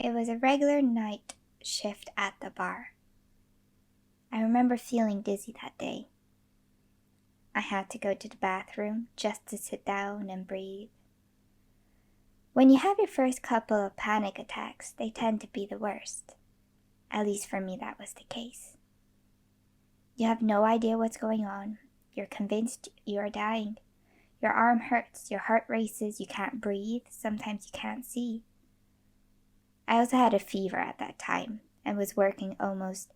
It was a regular night shift at the bar. I remember feeling dizzy that day. I had to go to the bathroom just to sit down and breathe. When you have your first couple of panic attacks, they tend to be the worst. At least for me, that was the case. You have no idea what's going on. You're convinced you are dying. Your arm hurts, your heart races, you can't breathe, sometimes you can't see. I also had a fever at that time and was working almost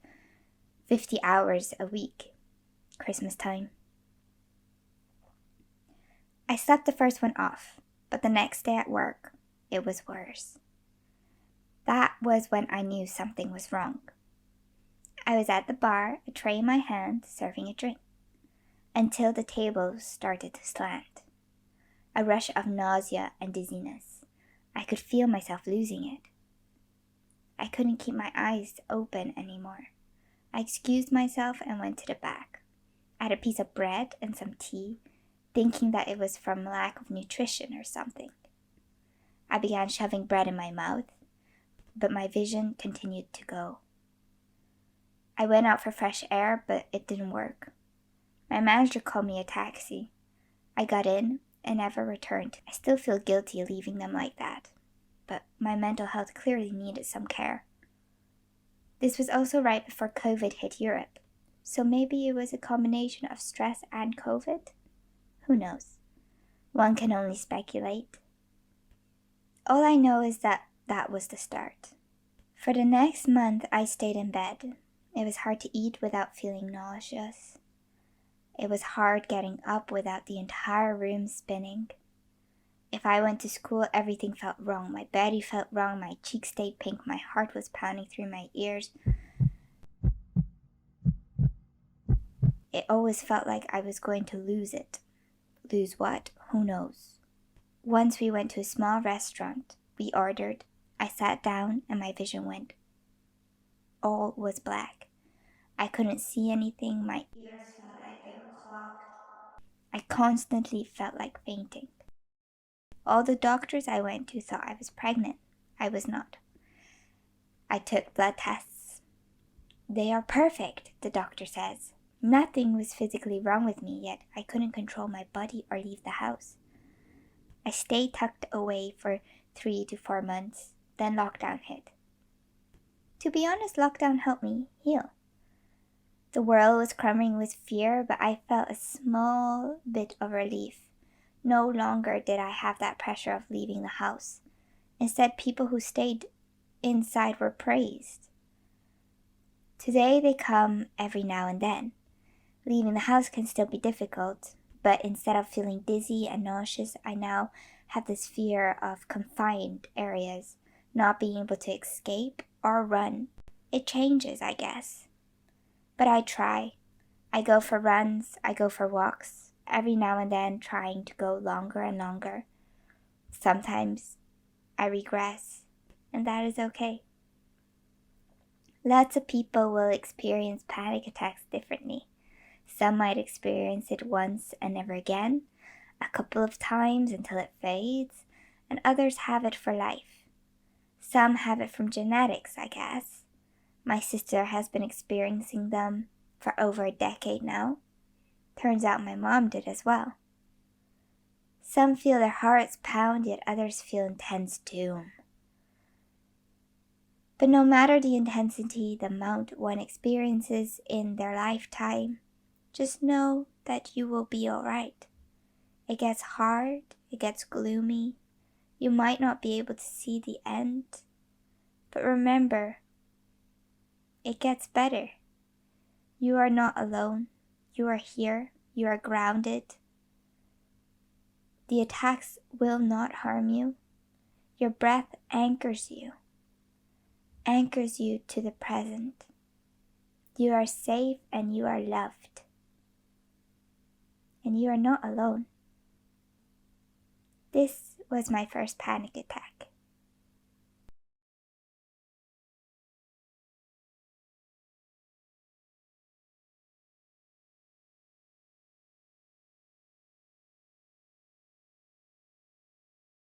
50 hours a week, Christmas time. I slept the first one off, but the next day at work, it was worse. That was when I knew something was wrong. I was at the bar, a tray in my hand, serving a drink, until the table started to slant. A rush of nausea and dizziness. I could feel myself losing it. I couldn't keep my eyes open anymore. I excused myself and went to the back. I had a piece of bread and some tea, thinking that it was from lack of nutrition or something. I began shoving bread in my mouth, but my vision continued to go. I went out for fresh air, but it didn't work. My manager called me a taxi. I got in and never returned. I still feel guilty leaving them like that, but my mental health clearly needed some care. This was also right before COVID hit Europe, so maybe it was a combination of stress and COVID? Who knows? One can only speculate. All I know is that was the start. For the next month, I stayed in bed. It was hard to eat without feeling nauseous. It was hard getting up without the entire room spinning. If I went to school, everything felt wrong. My body felt wrong, my cheeks stayed pink, my heart was pounding through my ears. It always felt like I was going to lose it. Lose what? Who knows? Once we went to a small restaurant. We ordered. I sat down and my vision went. All was black. I couldn't see anything. My ears felt like they were clogged. I constantly felt like fainting. All the doctors I went to thought I was pregnant. I was not. I took blood tests. They are perfect, the doctor says. Nothing was physically wrong with me, yet I couldn't control my body or leave the house. I stayed tucked away for 3 to 4 months, then lockdown hit. To be honest, lockdown helped me heal. The world was crumbling with fear, but I felt a small bit of relief. No longer did I have that pressure of leaving the house. Instead, people who stayed inside were praised. Today they come every now and then. Leaving the house can still be difficult, but instead of feeling dizzy and nauseous, I now have this fear of confined areas, not being able to escape or run. It changes, I guess. But I try. I go for runs, I go for walks, every now and then trying to go longer and longer. Sometimes I regress, and that is okay. Lots of people will experience panic attacks differently. Some might experience it once and never again, a couple of times until it fades, and others have it for life. Some have it from genetics, I guess. My sister has been experiencing them for over a decade now. Turns out my mom did as well. Some feel their hearts pound, yet others feel intense doom. But no matter the intensity, the amount one experiences in their lifetime, just know that you will be alright. It gets hard, it gets gloomy. You might not be able to see the end, but remember, it gets better. You are not alone. You are here. You are grounded. The attacks will not harm you. Your breath anchors you to the present. You are safe and you are loved. And you are not alone. This was my first panic attack.